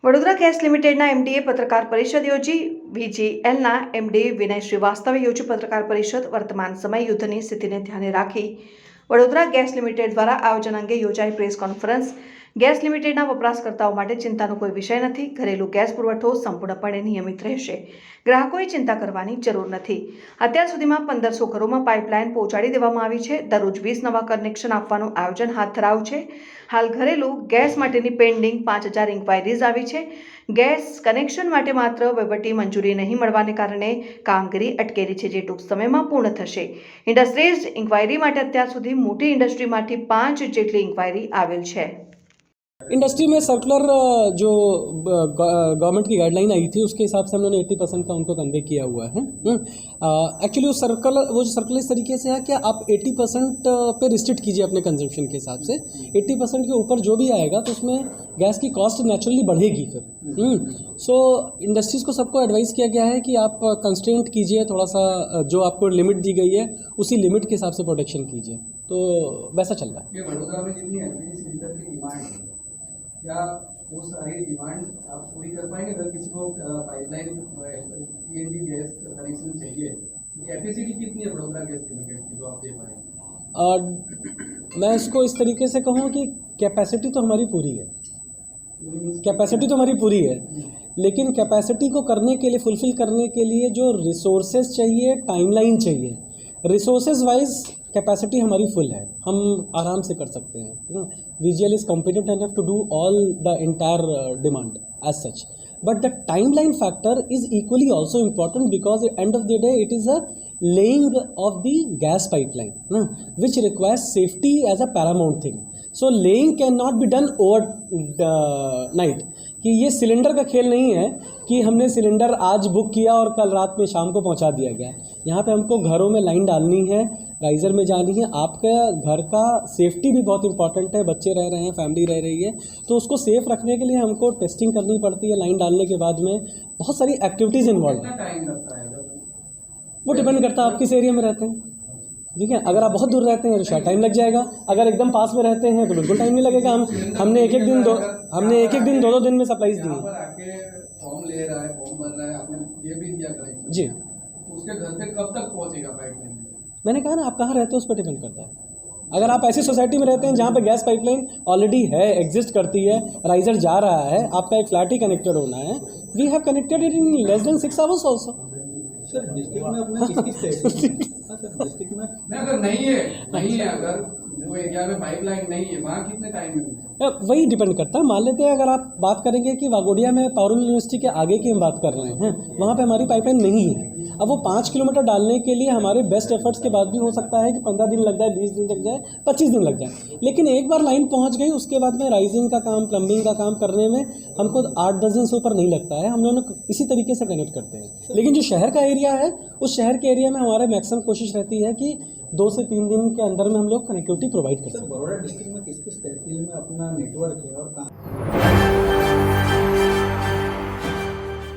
Vadodara gas લિમિટેડના એમડીએ પત્રકાર પરિષદ યોજી વીજીએલના એમડી વિનય શ્રીવાસ્તવે યોજી પત્રકાર પરિષદ વર્તમાન સમય યુદ્ધની સ્થિતિને ધ્યાને રાખી વડોદરા ગેસ લિમિટેડ દ્વારા આયોજન અંગે યોજાઈ પ્રેસ કોન્ફરન્સ। ગેસ લિમિટેડના વપરાશકર્તાઓ માટે ચિંતાનો કોઈ વિષય નથી। ઘરેલું ગેસ પુરવઠો સંપૂર્ણપણે નિયમિત રહેશે। ગ્રાહકોએ ચિંતા કરવાની જરૂર નથી। અત્યાર સુધીમાં 1500 ઘરોમાં પાઇપલાઇન પહોંચાડી દેવામાં આવી છે। દરરોજ 20 નવા કનેક્શન આપવાનું આયોજન હાથ ધરાયું છે। હાલ ઘરેલું ગેસ માટેની પેન્ડિંગ 5000 ઇન્ક્વાયરીઝ આવી છે। ગેસ કનેક્શન માટે માત્ર વહીવટી મંજૂરી નહીં મળવાને કારણે કામગીરી અટકેલી છે, જે ટૂંક સમયમાં પૂર્ણ થશે। ઇન્ડસ્ટ્રીઝ ઇન્ક્વાયરી માટે અત્યાર સુધી મોટી ઇન્ડસ્ટ્રીમાંથી 5 જેટલી ઇન્ક્વાયરી आवेल છે। इंडस्ट्री में सर्कुलर जो गवर्नमेंट की गाइडलाइन आई थी उसके हिसाब से हम लोगों ने 80% का उनको कन्वे किया हुआ है। एक्चुअली वो सर्कुलर इस तरीके से है कि आप 80% पे रिस्ट्रिक्ट कीजिए अपने कंजम्पशन के हिसाब से। 80% के ऊपर जो भी आएगा तो उसमें गैस की कॉस्ट नेचुरली बढ़ेगी फिर। सो इंडस्ट्रीज़ को सबको एडवाइस किया गया है कि आप कंस्ट्रेंट कीजिए, थोड़ा सा जो आपको लिमिट दी गई है उसी लिमिट के हिसाब से प्रोटेक्शन कीजिए। तो वैसा चल रहा है। वडोदरा में जितनी एलपीजी सिलेंडर की डिमांड है, क्या वो सारी डिमांड आप पूरी कर पाएंगे? अगर किसी को पाइपलाइन पीएनजी गैस कनेक्शन चाहिए, कैपेसिटी कितनी है वडोदरा गैस लिमिटेड की जो आप दे पाएंगे? मैं इसको इस तरीके से कहूँ कि कैपेसिटी तो हमारी पूरी है, कैपेसिटी तो हमारी पूरी है, लेकिन कैपेसिटी को करने के लिए, फुलफिल करने के लिए जो रिसोर्सेज चाहिए, टाइमलाइन चाहिए। रिसोर्सेज वाइज कैपेसिटी हमारी फुल है, हम आराम से कर सकते हैं। VGL is competent enough to do all the entire demand as such, but the timeline factor is equally also important because end of the day it is a laying of the gas pipeline which requires safety as a paramount thing. So laying can not be done overnight, कि ये cylinder का खेल नहीं है कि हमने cylinder आज book किया और कल रात में शाम को पहुंचा दिया गया। यहाँ पे हमको घरों में लाइन डालनी है, राइज़र में जानी है। आपका घर का सेफ्टी भी बहुत इंपॉर्टेंट है, बच्चे रह रहे हैं, फैमिली रह रही है, तो उसको सेफ रखने के लिए हमको टेस्टिंग करनी पड़ती है। लाइन डालने के बाद में बहुत सारी एक्टिविटीज़ इन्वॉल्व है। टाइम लगता है? वो डिपेंड करता है आप किस एरिया में रहते हैं। ठीक है, अगर आप बहुत दूर रहते हैं तो शायद टाइम लग जाएगा, अगर एकदम पास में रहते हैं तो बिल्कुल टाइम नहीं लगेगा। हमने एक एक दिन दो दिन में सप्लाईज दी है। आके फॉर्म ले रहा है, फॉर्म भर रहा है, आपने ये भी दिया करेक्ट जी, उसके घर पे कब तक पहुंचेगा पाइपलाइन? मैंने कहा ना, आप कहाँ रहते हो उस पर डिपेंड करता है। अगर आप ऐसी सोसाइटी में रहते हैं जहाँ पे गैस पाइपलाइन ऑलरेडी है, एग्जिस्ट करती है, राइजर जा रहा है, आपका एक फ्लैट ही कनेक्टेड होना है, we have connected it in less than 6 hours also. Sir district में अपने डिस्ट्रिक्ट में अगर नहीं है अगर वो एरिया में पाइपलाइन नहीं है, वहाँ कितने टाइम में? वही डिपेंड करता है। मान लेते हैं अगर आप बात करेंगे कि वागोडिया में पारुल यूनिवर्सिटी के आगे की हम बात कर रहे हैं, वहाँ पे हमारी पाइपलाइन नहीं है। अब वो 5 किलोमीटर डालने के लिए हमारे बेस्ट एफर्ट्स के बाद भी हो सकता है कि 15 दिन लग जाए, 20 दिन लग जाए, 25 दिन लग जाए, लेकिन एक बार लाइन पहुँच गई उसके बाद में राइजिंग का काम, प्लम्बिंग का काम करने में हमको 8-10 दिन से ऊपर नहीं लगता है। हम लोग इसी तरीके से कनेक्ट करते हैं। लेकिन जो शहर का एरिया है, उस शहर के एरिया में हमारे मैक्सिमम कोशिश रहती है कि 2 से 3 दिन के अंदर में हम लोग कनेक्टिविटी प्रोवाइड करते हैं। बड़ौदा डिस्ट्रिक्ट में किस तहसील में अपना नेटवर्क है और